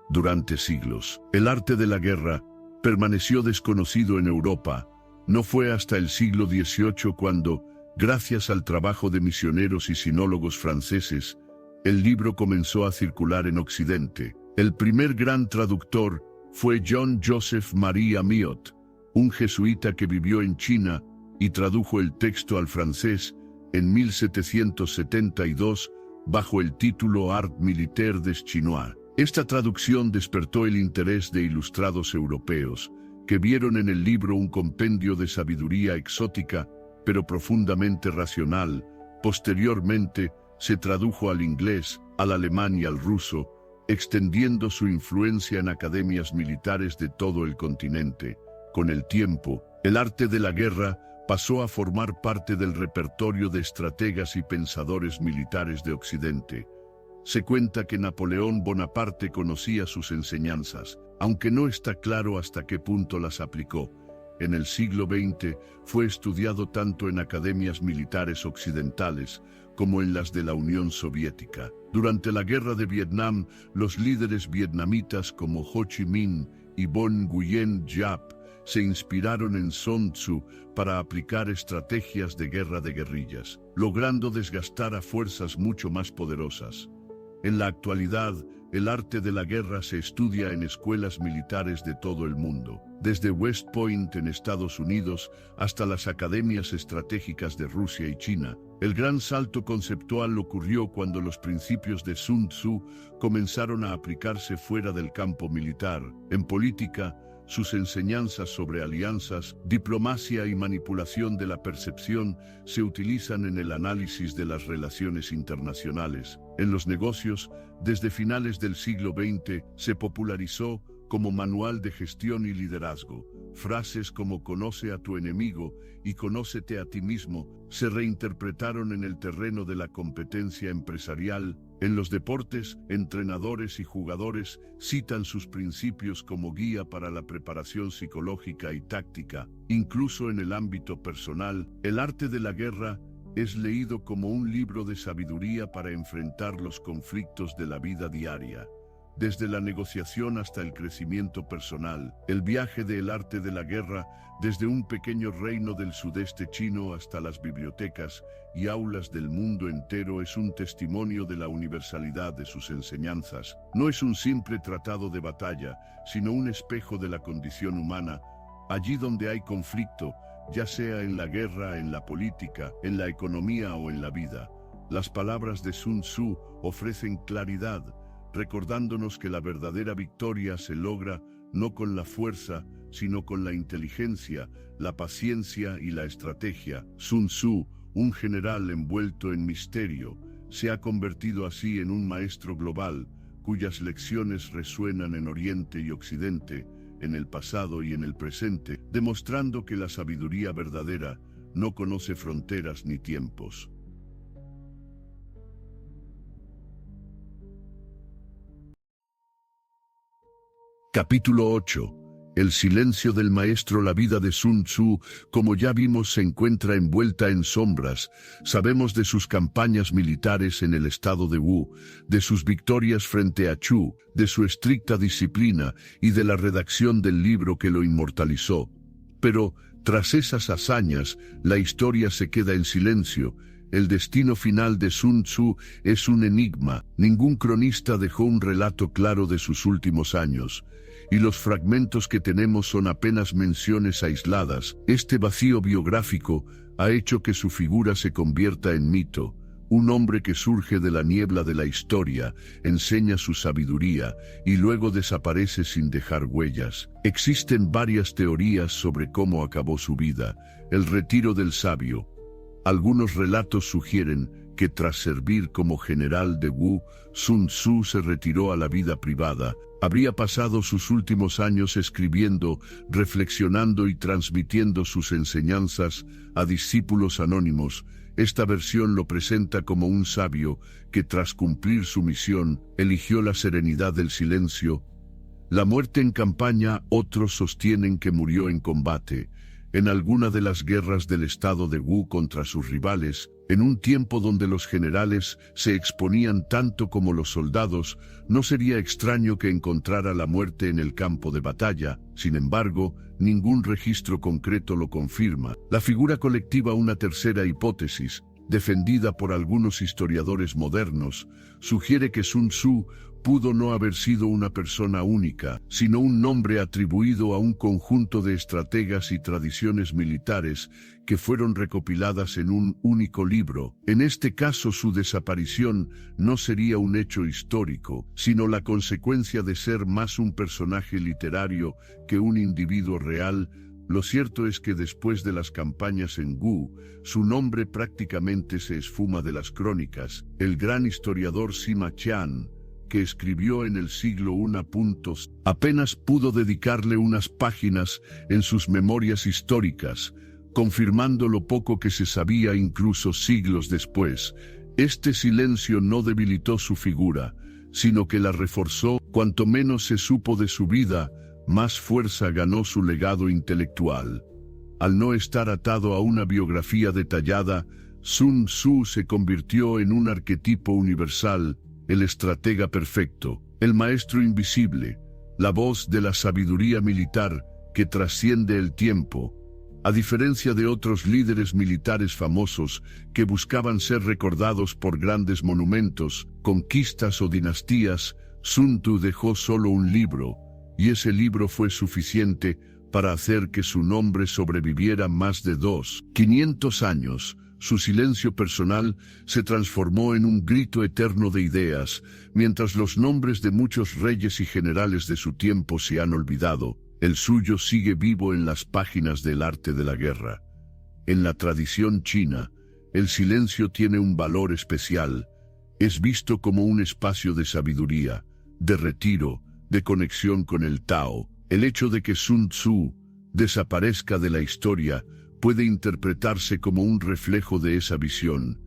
Durante siglos, el arte de la guerra permaneció desconocido en Europa. No fue hasta el siglo XVIII cuando, gracias al trabajo de misioneros y sinólogos franceses, el libro comenzó a circular en Occidente. El primer gran traductor fue John Joseph Marie Amiot, un jesuita que vivió en China y tradujo el texto al francés en 1772 bajo el título Art militaire des Chinois. Esta traducción despertó el interés de ilustrados europeos, que vieron en el libro un compendio de sabiduría exótica, pero profundamente racional. Posteriormente, se tradujo al inglés, al alemán y al ruso, extendiendo su influencia en academias militares de todo el continente. Con el tiempo, el arte de la guerra pasó a formar parte del repertorio de estrategas y pensadores militares de Occidente. Se cuenta que Napoleón Bonaparte conocía sus enseñanzas, aunque no está claro hasta qué punto las aplicó. En el siglo XX fue estudiado tanto en academias militares occidentales como en las de la Unión Soviética. Durante la Guerra de Vietnam, los líderes vietnamitas como Ho Chi Minh y Bon Nguyen Giap se inspiraron en Sun Tzu para aplicar estrategias de guerra de guerrillas, logrando desgastar a fuerzas mucho más poderosas. En la actualidad, el arte de la guerra se estudia en escuelas militares de todo el mundo, desde West Point en Estados Unidos hasta las academias estratégicas de Rusia y China. El gran salto conceptual ocurrió cuando los principios de Sun Tzu comenzaron a aplicarse fuera del campo militar. En política, sus enseñanzas sobre alianzas, diplomacia y manipulación de la percepción se utilizan en el análisis de las relaciones internacionales. En los negocios, desde finales del siglo XX, se popularizó como manual de gestión y liderazgo. Frases como "conoce a tu enemigo" y "conócete a ti mismo" se reinterpretaron en el terreno de la competencia empresarial. En los deportes, entrenadores y jugadores citan sus principios como guía para la preparación psicológica y táctica. Incluso en el ámbito personal, el arte de la guerra Es leído como un libro de sabiduría para enfrentar los conflictos de la vida diaria. Desde la negociación hasta el crecimiento personal, el viaje del arte de la guerra, desde un pequeño reino del sudeste chino hasta las bibliotecas y aulas del mundo entero, es un testimonio de la universalidad de sus enseñanzas. No es un simple tratado de batalla, sino un espejo de la condición humana. Allí donde hay conflicto, ya sea en la guerra, en la política, en la economía o en la vida, las palabras de Sun Tzu ofrecen claridad, recordándonos que la verdadera victoria se logra no con la fuerza, sino con la inteligencia, la paciencia y la estrategia. Sun Tzu, un general envuelto en misterio, se ha convertido así en un maestro global, cuyas lecciones resuenan en Oriente y Occidente, en el pasado y en el presente, demostrando que la sabiduría verdadera no conoce fronteras ni tiempos. Capítulo 8. El silencio del maestro. La vida de Sun Tzu, como ya vimos, se encuentra envuelta en sombras. Sabemos de sus campañas militares en el estado de Wu, de sus victorias frente a Chu, de su estricta disciplina y de la redacción del libro que lo inmortalizó. Pero, tras esas hazañas, la historia se queda en silencio. El destino final de Sun Tzu es un enigma. Ningún cronista dejó un relato claro de sus últimos años, y los fragmentos que tenemos son apenas menciones aisladas. Este vacío biográfico ha hecho que su figura se convierta en mito. Un hombre que surge de la niebla de la historia, enseña su sabiduría y luego desaparece sin dejar huellas. Existen varias teorías sobre cómo acabó su vida. El retiro del sabio. Algunos relatos sugieren que tras servir como general de Wu, Sun Tzu se retiró a la vida privada. Habría pasado sus últimos años escribiendo, reflexionando y transmitiendo sus enseñanzas a discípulos anónimos. Esta versión lo presenta como un sabio que, tras cumplir su misión, eligió la serenidad del silencio. La muerte en campaña. Otros sostienen que murió en combate, en alguna de las guerras del estado de Wu contra sus rivales. En un tiempo donde los generales se exponían tanto como los soldados, no sería extraño que encontrara la muerte en el campo de batalla. Sin embargo, ningún registro concreto lo confirma. La figura colectiva. Una tercera hipótesis, defendida por algunos historiadores modernos, sugiere que Sun Tzu pudo no haber sido una persona única, sino un nombre atribuido a un conjunto de estrategas y tradiciones militares que fueron recopiladas en un único libro. En este caso, su desaparición no sería un hecho histórico, sino la consecuencia de ser más un personaje literario que un individuo real. Lo cierto es que después de las campañas en Wu, su nombre prácticamente se esfuma de las crónicas. El gran historiador Sima Qian, que escribió en el siglo I, apenas pudo dedicarle unas páginas en sus memorias históricas, confirmando lo poco que se sabía incluso siglos después. Este silencio no debilitó su figura, sino que la reforzó. Cuanto menos se supo de su vida, más fuerza ganó su legado intelectual. Al no estar atado a una biografía detallada, Sun Tzu se convirtió en un arquetipo universal, el estratega perfecto, el maestro invisible, la voz de la sabiduría militar que trasciende el tiempo. A diferencia de otros líderes militares famosos que buscaban ser recordados por grandes monumentos, conquistas o dinastías, Sun Tzu dejó solo un libro, y ese libro fue suficiente para hacer que su nombre sobreviviera más de 500 años. Su silencio personal se transformó en un grito eterno de ideas, mientras los nombres de muchos reyes y generales de su tiempo se han olvidado. El suyo sigue vivo en las páginas del arte de la guerra. En la tradición china, el silencio tiene un valor especial. Es visto como un espacio de sabiduría, de retiro, de conexión con el Tao. El hecho de que Sun Tzu desaparezca de la historia puede interpretarse como un reflejo de esa visión.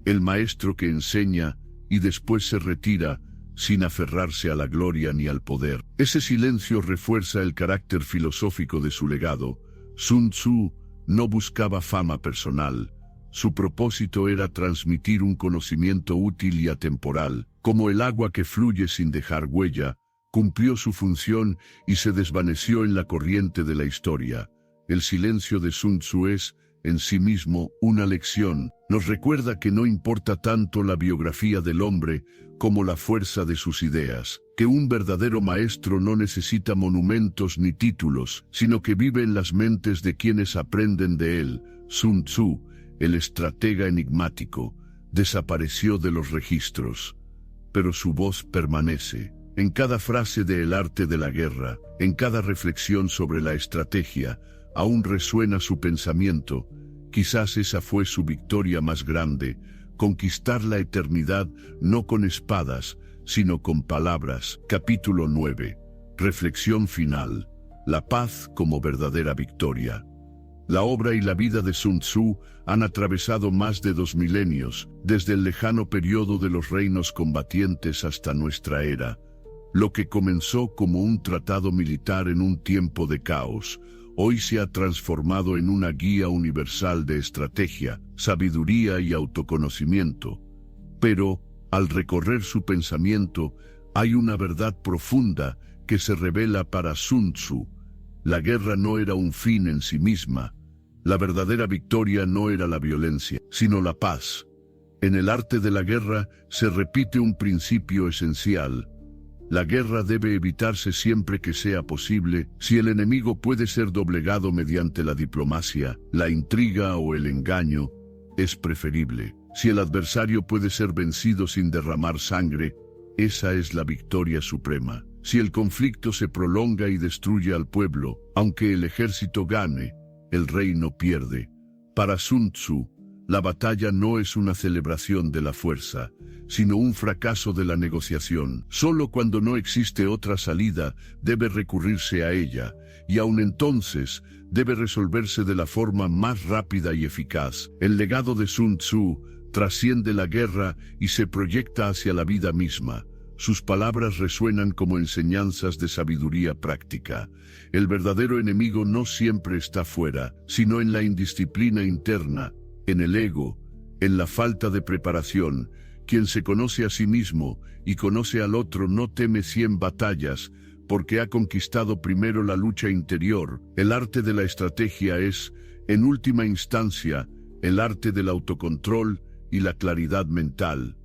El maestro que enseña y después se retira sin aferrarse a la gloria ni al poder. Ese silencio refuerza el carácter filosófico de su legado. Sun Tzu no buscaba fama personal, Su propósito era transmitir un conocimiento útil y atemporal, como el agua que fluye sin dejar huella. Cumplió su función y se desvaneció en la corriente de la historia. El silencio de Sun Tzu es, en sí mismo, una lección. Nos recuerda que no importa tanto la biografía del hombre como la fuerza de sus ideas, que un verdadero maestro no necesita monumentos ni títulos, sino que vive en las mentes de quienes aprenden de él. Sun Tzu, el estratega enigmático, desapareció de los registros, pero su voz permanece. En cada frase de El arte de la guerra, en cada reflexión sobre la estrategia, aún resuena su pensamiento. Quizás esa fue su victoria más grande, conquistar la eternidad no con espadas, sino con palabras. Capítulo 9. Reflexión final. La paz como verdadera victoria. La obra y la vida de Sun Tzu han atravesado más de 2 milenios, desde el lejano periodo de los reinos combatientes hasta nuestra era. Lo que comenzó como un tratado militar en un tiempo de caos, hoy se ha transformado en una guía universal de estrategia, sabiduría y autoconocimiento. Pero, al recorrer su pensamiento, hay una verdad profunda que se revela para Sun Tzu. La guerra no era un fin en sí misma. La verdadera victoria no era la violencia, sino la paz. En el arte de la guerra se repite un principio esencial. La guerra debe evitarse siempre que sea posible. Si el enemigo puede ser doblegado mediante la diplomacia, la intriga o el engaño, es preferible. Si el adversario puede ser vencido sin derramar sangre, esa es la victoria suprema. Si el conflicto se prolonga y destruye al pueblo, aunque el ejército gane, el reino pierde. Para Sun Tzu, la batalla no es una celebración de la fuerza, sino un fracaso de la negociación. Solo cuando no existe otra salida debe recurrirse a ella, y aun entonces debe resolverse de la forma más rápida y eficaz. El legado de Sun Tzu trasciende la guerra y se proyecta hacia la vida misma. Sus palabras resuenan como enseñanzas de sabiduría práctica. El verdadero enemigo no siempre está fuera, sino en la indisciplina interna, en el ego, en la falta de preparación. Quien se conoce a sí mismo y conoce al otro no teme 100 batallas, porque ha conquistado primero la lucha interior. El arte de la estrategia es, en última instancia, el arte del autocontrol y la claridad mental.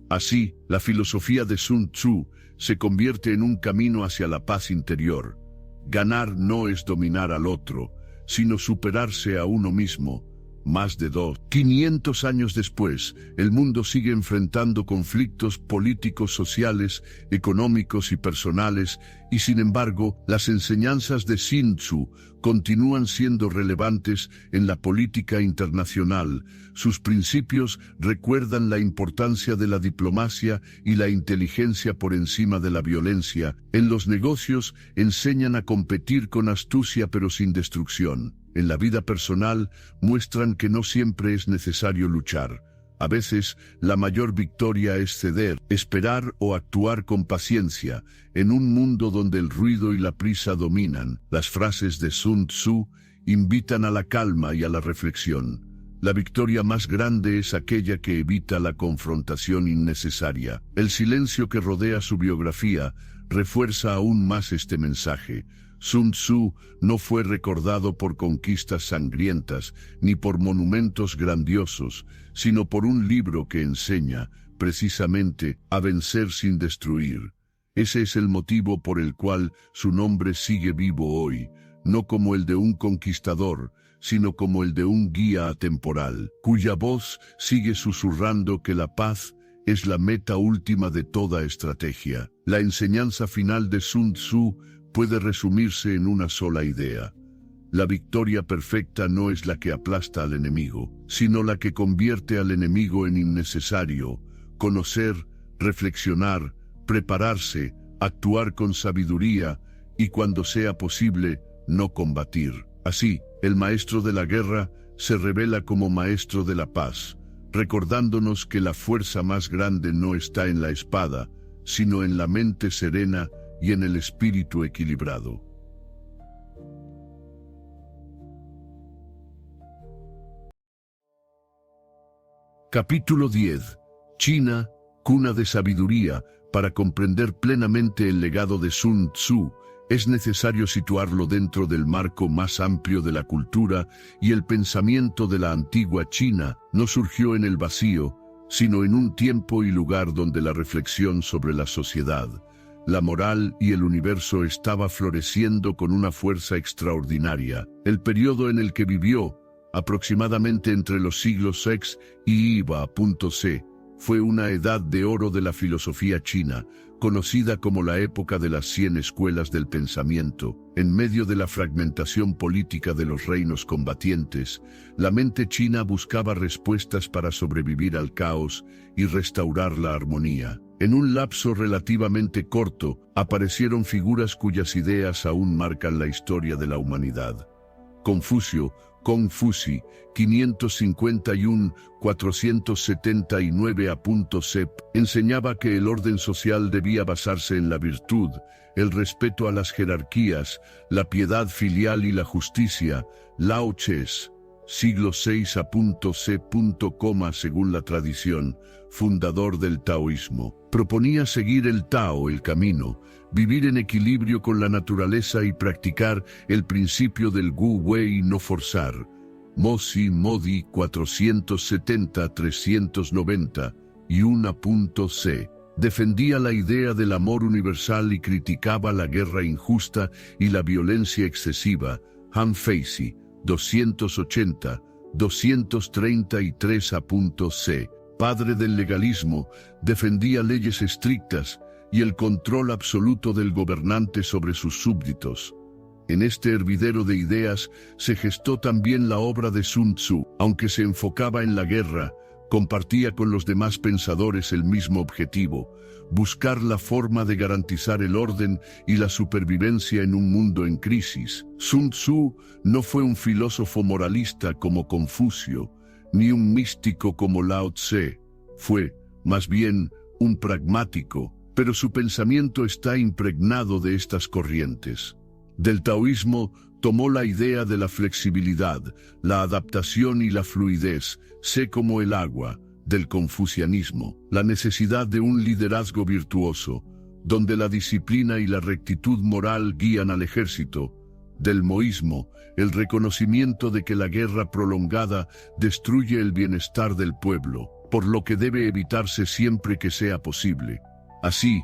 Así, la filosofía de Sun Tzu se convierte en un camino hacia la paz interior. Ganar no es dominar al otro, sino superarse a uno mismo. Más de 500 años después, el mundo sigue enfrentando conflictos políticos, sociales, económicos y personales, y sin embargo, las enseñanzas de Sun Tzu continúan siendo relevantes en la política internacional. Sus principios recuerdan la importancia de la diplomacia y la inteligencia por encima de la violencia. En los negocios enseñan a competir con astucia pero sin destrucción. En la vida personal muestran que no siempre es necesario luchar. A veces, la mayor victoria es ceder, esperar o actuar con paciencia. En un mundo donde el ruido y la prisa dominan, las frases de Sun Tzu invitan a la calma y a la reflexión. La victoria más grande es aquella que evita la confrontación innecesaria. El silencio que rodea su biografía refuerza aún más este mensaje. Sun Tzu no fue recordado por conquistas sangrientas ni por monumentos grandiosos, sino por un libro que enseña, precisamente, a vencer sin destruir. Ese es el motivo por el cual su nombre sigue vivo hoy, no como el de un conquistador, sino como el de un guía atemporal, cuya voz sigue susurrando que la paz es la meta última de toda estrategia. La enseñanza final de Sun Tzu puede resumirse en una sola idea. La victoria perfecta no es la que aplasta al enemigo, sino la que convierte al enemigo en innecesario. Conocer, reflexionar, prepararse, actuar con sabiduría y, cuando sea posible, no combatir. Así, el maestro de la guerra se revela como maestro de la paz, recordándonos que la fuerza más grande no está en la espada, sino en la mente serena y en el espíritu equilibrado. Capítulo 10. China, cuna de sabiduría. Para comprender plenamente el legado de Sun Tzu, es necesario situarlo dentro del marco más amplio de la cultura y el pensamiento de la antigua China no surgió en el vacío, sino en un tiempo y lugar donde la reflexión sobre la sociedad, la moral y el universo estaba floreciendo con una fuerza extraordinaria. El periodo en el que vivió, aproximadamente entre los siglos X y IV.C., fue una edad de oro de la filosofía china, conocida como la época de las 100 escuelas del pensamiento. En medio de la fragmentación política de los reinos combatientes, la mente china buscaba respuestas para sobrevivir al caos y restaurar la armonía. En un lapso relativamente corto, aparecieron figuras cuyas ideas aún marcan la historia de la humanidad. Confucio, Confuci, 551-479 a.C., enseñaba que el orden social debía basarse en la virtud, el respeto a las jerarquías, la piedad filial y la justicia. Lao Tse, siglo VI a.C., según la tradición, fundador del taoísmo, proponía seguir el Tao, el camino, vivir en equilibrio con la naturaleza y practicar el principio del Wu Wei y no forzar. Mozi Modi 470-390 y 1.c. Defendía la idea del amor universal y criticaba la guerra injusta y la violencia excesiva. Han Feizi 280-233 a.c., padre del legalismo, defendía leyes estrictas y el control absoluto del gobernante sobre sus súbditos. En este hervidero de ideas se gestó también la obra de Sun Tzu. Aunque se enfocaba en la guerra, compartía con los demás pensadores el mismo objetivo: buscar la forma de garantizar el orden y la supervivencia en un mundo en crisis. Sun Tzu no fue un filósofo moralista como Confucio, ni un místico como Lao Tse. Fue, más bien, un pragmático, pero su pensamiento está impregnado de estas corrientes. Del taoísmo tomó la idea de la flexibilidad, la adaptación y la fluidez, sé como el agua. Del confucianismo, la necesidad de un liderazgo virtuoso, donde la disciplina y la rectitud moral guían al ejército. Del moísmo, el reconocimiento de que la guerra prolongada destruye el bienestar del pueblo, por lo que debe evitarse siempre que sea posible. Así,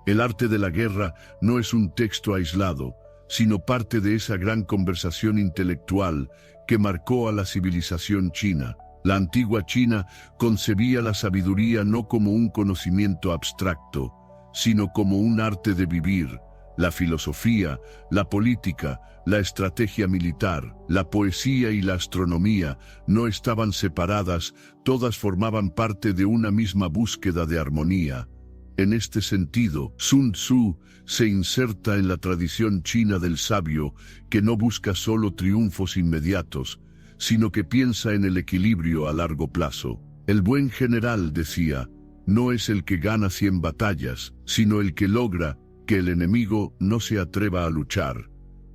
el arte de la guerra no es un texto aislado, sino parte de esa gran conversación intelectual que marcó a la civilización china. La antigua China concebía la sabiduría no como un conocimiento abstracto, sino como un arte de vivir. La filosofía, la política, la estrategia militar, la poesía y la astronomía no estaban separadas, todas formaban parte de una misma búsqueda de armonía. En este sentido, Sun Tzu se inserta en la tradición china del sabio que no busca solo triunfos inmediatos, sino que piensa en el equilibrio a largo plazo. El buen general, decía, no es el que gana 100 batallas, sino el que logra que el enemigo no se atreva a luchar.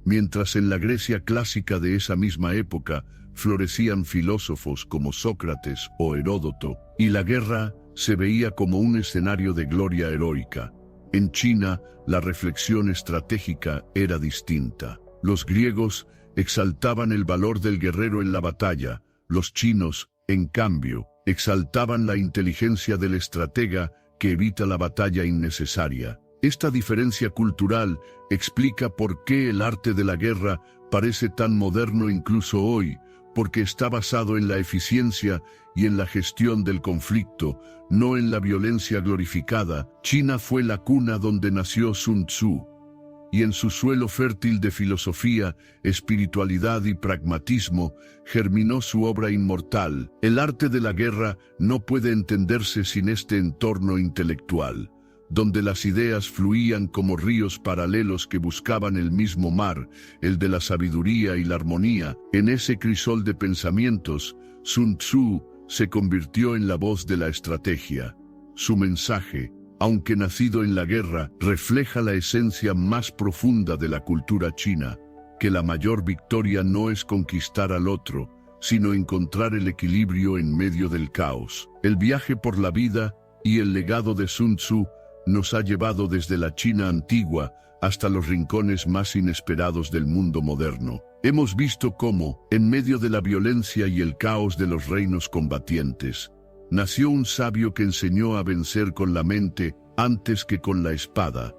Mientras en la Grecia clásica de esa misma época florecían filósofos como Sócrates o Heródoto, y la guerra se veía como un escenario de gloria heroica. En China, la reflexión estratégica era distinta. Los griegos exaltaban el valor del guerrero en la batalla. Los chinos, en cambio, exaltaban la inteligencia del estratega que evita la batalla innecesaria. Esta diferencia cultural explica por qué el arte de la guerra parece tan moderno incluso hoy, porque está basado en la eficiencia y en la gestión del conflicto, no en la violencia glorificada. China fue la cuna donde nació Sun Tzu, y en su suelo fértil de filosofía, espiritualidad y pragmatismo, germinó su obra inmortal. El arte de la guerra no puede entenderse sin este entorno intelectual, donde las ideas fluían como ríos paralelos que buscaban el mismo mar, el de la sabiduría y la armonía. En ese crisol de pensamientos, Sun Tzu se convirtió en la voz de la estrategia. Su mensaje, aunque nacido en la guerra, refleja la esencia más profunda de la cultura china, que la mayor victoria no es conquistar al otro, sino encontrar el equilibrio en medio del caos. El viaje por la vida y el legado de Sun Tzu nos ha llevado desde la China antigua hasta los rincones más inesperados del mundo moderno. Hemos visto cómo, en medio de la violencia y el caos de los reinos combatientes, nació un sabio que enseñó a vencer con la mente antes que con la espada.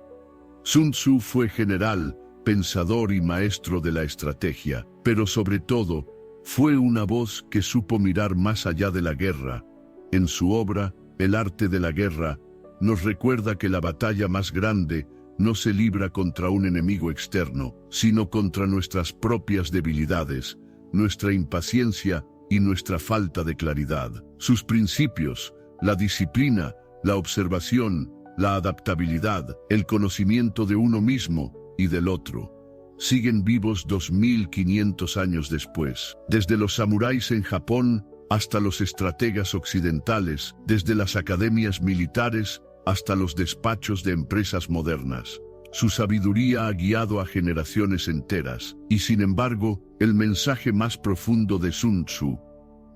Sun Tzu fue general, pensador y maestro de la estrategia, pero sobre todo, fue una voz que supo mirar más allá de la guerra. En su obra, El arte de la guerra, nos recuerda que la batalla más grande no se libra contra un enemigo externo, sino contra nuestras propias debilidades, nuestra impaciencia y nuestra falta de claridad. Sus principios, la disciplina, la observación, la adaptabilidad, el conocimiento de uno mismo y del otro, siguen vivos 2500 años después. Desde los samuráis en Japón hasta los estrategas occidentales, desde las academias militares hasta los despachos de empresas modernas. Su sabiduría ha guiado a generaciones enteras, y sin embargo, el mensaje más profundo de Sun Tzu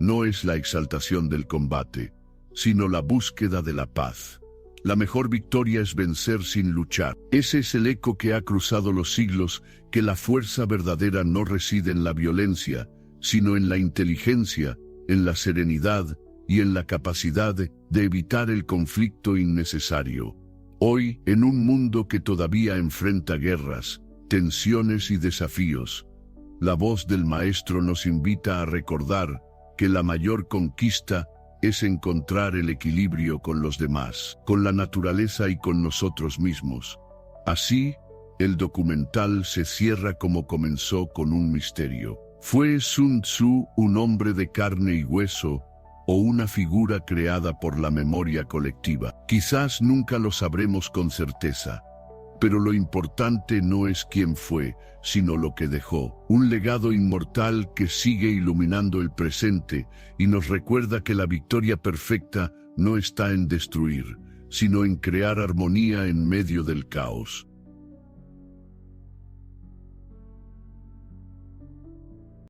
no es la exaltación del combate, sino la búsqueda de la paz. La mejor victoria es vencer sin luchar. Ese es el eco que ha cruzado los siglos, que la fuerza verdadera no reside en la violencia, sino en la inteligencia, en la serenidad y en la capacidad de evitar el conflicto innecesario. Hoy, en un mundo que todavía enfrenta guerras, tensiones y desafíos, la voz del maestro nos invita a recordar que la mayor conquista es encontrar el equilibrio con los demás, con la naturaleza y con nosotros mismos. Así, el documental se cierra como comenzó, con un misterio. ¿Fue Sun Tzu un hombre de carne y hueso o una figura creada por la memoria colectiva? Quizás nunca lo sabremos con certeza, pero lo importante no es quién fue, sino lo que dejó. Un legado inmortal que sigue iluminando el presente y nos recuerda que la victoria perfecta no está en destruir, sino en crear armonía en medio del caos.